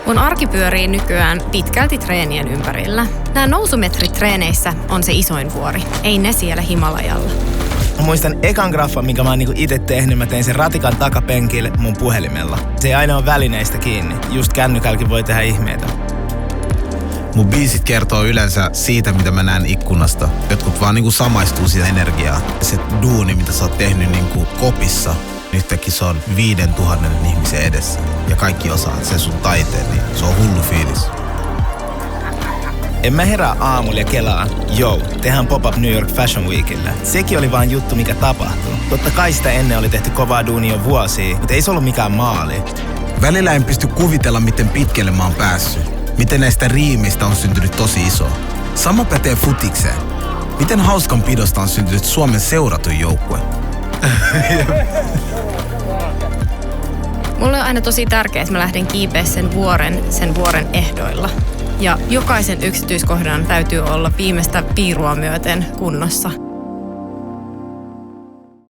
Mun arki pyörii nykyään pitkälti treenien ympärillä. Nämä nousumetrit treeneissä on se isoin vuori, ei ne siellä Himalajalla. Mä muistan ekan graffan, minkä mä oon itse tehnyt. Mä tein sen ratikan takapenkille mun puhelimella. Se ei aina ole välineistä kiinni. Just kännykälläkin voi tehdä ihmeitä. Mun biisit kertoo yleensä siitä, mitä mä näen ikkunasta. Jotkut vaan samaistuu siihen energiaan. Se duuni, mitä sä oot tehnyt kopissa, yhtäkkiä se on 5000 ihmisen edessä. Ja kaikki osaa sen sun taiteen, niin se on hullu fiilis. En mä herää aamulla ja kelaan, tehdään pop-up New York Fashion Weekillä. Sekin oli vaan juttu, mikä tapahtui. Totta kai sitä ennen oli tehty kovaa duunia jo vuosia, mutta ei se ollut mikään maali. Välillä en pysty kuvitella, miten pitkälle mä oon päässyt. Miten näistä riimeistä on syntynyt tosi iso. Sama pätee futikseen. Miten hauskanpidosta on syntynyt Suomen seuratuin joukkue. Mulle on aina tosi tärkeää, että mä lähden kiipeä sen vuoren ehdoilla. Ja jokaisen yksityiskohdan täytyy olla viimeistä piirua myöten kunnossa.